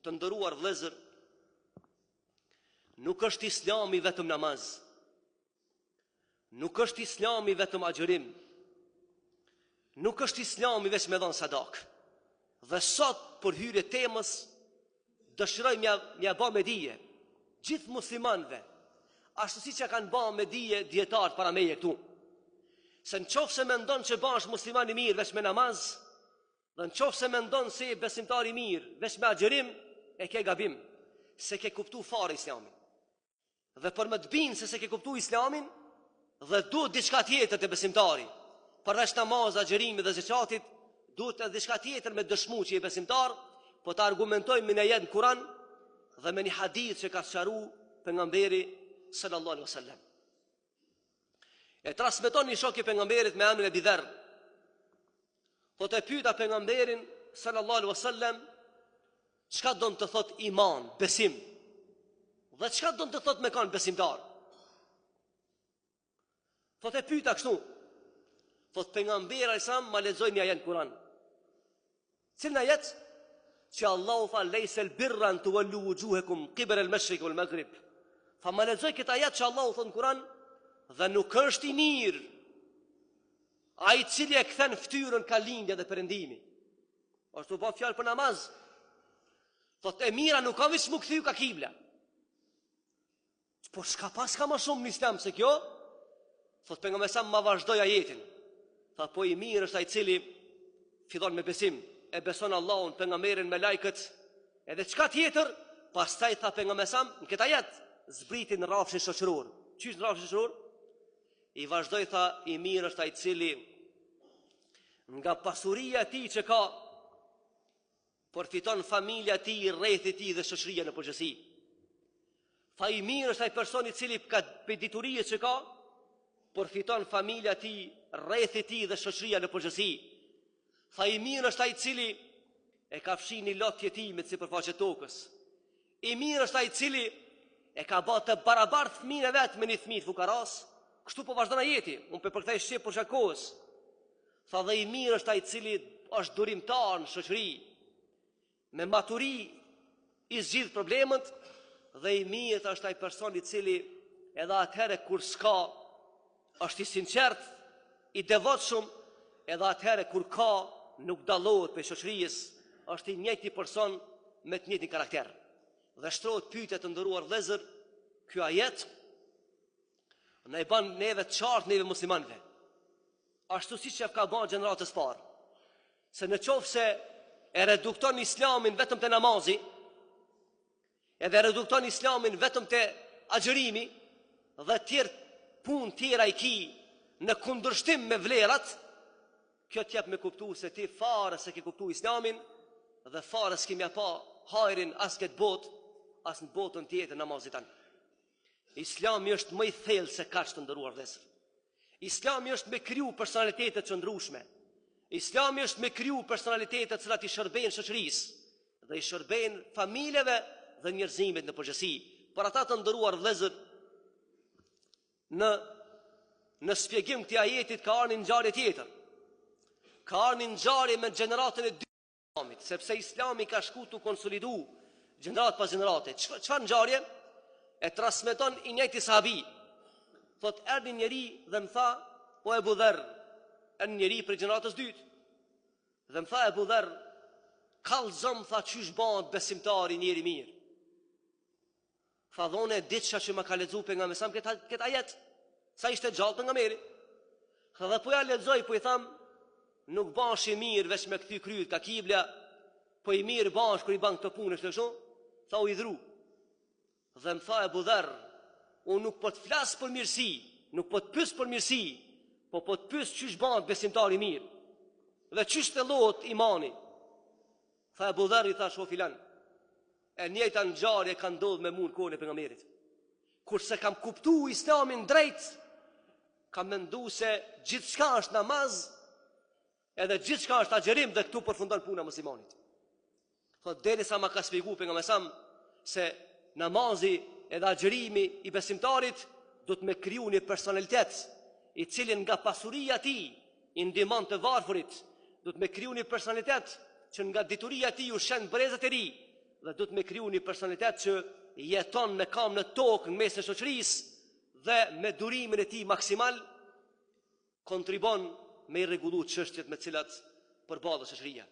Të nderuar vëllezër, nuk është Islami vetëm namaz. Nuk është Islami vetëm agjërim. Nuk është Islami veç me dhënë sadak. Dhe sot për hyrje temës dëshiroj m'ja bë me dije gjithë muslimanëve, ashtu siç ja kanë bërë me dije dietarët para meje këtu. Se nëse mendon që bash musliman i mirë veç me namaz, dhe nëse mendon se besimtar i mirë veç me agjërim, e ke gabim, se ke kuptu fare Islamin. Dhe për më të binë se ke kuptu Islamin, dhe duhet diçka tjetër të besimtari, përveç namaz, agjërimit dhe zakatit, duhet edhe diçka tjetër me dëshmu që je besimtar, po të argumentojmë me një jetë në Kur'an dhe me një hadith që ka sqaru pejgamberi sallallahu alaihi wasallam. E transmeton një shok i pejgamberit me emrin Abi Dharr. Po të pyeta pejgamberin sallallahu alaihi wasallam, çka do të thot iman, besim? Dhe çka do të thot me kanë besimtar? Po të pyeta kështu. Thot pejgamberi alaihi ma lexoj një ajet në Kur'an. Cilën ajet? Që Allahu tha lejse l'birra në të wallu wujuhekum qibla al-mashriq wal maghrib. Tha ma lexoj këtë ajet që Allahu thot në Kur'an, dhe nuk është i mirë ai i cili e kthen fytyrën ka lindja dhe perëndimi. Ashtu po fjalë për namaz. Thot e mira nuk ka veç mu kthy ka kibla. Po s'ka pas ka më shumë në Islam se kjo? Thot pejgamberi sa ma vazhdoi ajetin. Tha po i mirë është ai i cili fillon me besim, e beson Allahun, pejgamberin, me lajkët, edhe çka tjetër, pastaj tha pejgamberi sa në këtë ajet zbriti në rrafshin shoqëror. Çish në rrafshin shoqëror? I vazhdoi tha i mirë është ai i cili nga pasuria e tij që ka përfiton familja e tij, rrethit e tij dhe shoqëria në përgjithësi. Tha i mirë është ai person i cili ka pediturisë që ka përfiton familja e tij, rrethit e tij dhe shoqëria në përgjithësi. Tha i mirë është ai i cili e ka fshin një lot jetimit sipërfaqe tokës. I mirë është ai i cili e ka bërë të barabartë fëmijën e vet me një fëmijë fukaras. Kështu po vazhdon ajeti, unë po përkthej shqip për shakos. Tha dhe i mirë është ai i cili është durimtar në shoqëri, me maturi i zgjidh problemet, dhe i mirë është ai person i cili edhe atëherë kur s'ka është i sinqert, i devotshëm, edhe atëherë kur ka nuk dallohet prej shoqërisë, është i njëjti person me të njëjtin karakter. Dhe shtrohet pyetja të nderuar vëllezër, ky ajet në i ban neve të qartë neve muslimanve, ashtu si që ka ban gjeneratës parë, se në qofë se e redukton Islamin vetëm të namazi, edhe redukton Islamin vetëm të agjërimi, dhe tjerë pun tjera i ki në kundërshtim me vlerat, kjo t'jep me kuptu se ti fare se ke kuptu Islamin, dhe fare s'kimja pa hajrin as këtë botë, as në botën tjetër namazit tanë. Islami është më i thellë se kaq të nderuar vëllezër. Islami është me kriju personalitete të ndryshme. Islami është me kriju personalitete të cilat i shërbejnë shoqërisë dhe i shërbejnë familjeve dhe njerëzimit në përgjithësi. Për ata të nderuar vëllezër, në shpjegim këtij ajetit ka ardhur një ngjarje tjetër. Ka ardhur një ngjarje me gjeneratën e dytë të Islamit, sepse Islami ka shku tu konsolidu gjenerat pas gjenerate. Çfarë ngjarje? E transmeton i njëjti sahabi. Thot erdhi njeri dhe më tha, o Abu Dharr, erdhi njeri për gjeneratës dytë. Dhe më tha Abu Dharr, kallëzom, tha qysh bëhet besimtari njeri mirë. Tha dhone diçka që më ka lexuar pejgamberi sa këtë ajet, sa ishte gjallë pejgamberi. Tha dhe po ja lexoj, po i tham, nuk bash i mirë veç me kthy kryet ka kibla, po i mirë bash kur i ban këtë punë kështu. Tha u idhru. Dhe më tha Abu Dharr, unë nuk po të flas për mirësi, nuk po të pyes për mirësi, po të pyes çish bëhet besimtari mirë. Dhe çish thellohet imani. Tha Abu Dharr i thash o filan, e njëjta ngjarje ka ndodhur me mua në kohën e pejgamberit. Kurse kam kuptuar Islamin drejt, kam menduar se gjithçka është namaz, edhe gjithçka është agjërim dhe këtu përfundon puna muslimanit. Thot derisa ma ka shpjeguar pejgamberi se namazi edhe agjërimi i besimtarit do të me kriju një personalitet i cilin nga pasuria ti i ndihmon të varfërit, do të me kriju një personalitet që nga dituria ti u shen brezat e ri dhe du të me kriju një personalitet që jeton në kam në tokë në mes të shoqërisë dhe me durimin e tij maksimal kontribon me i rregullu çështjet me cilat përballet shoqëria.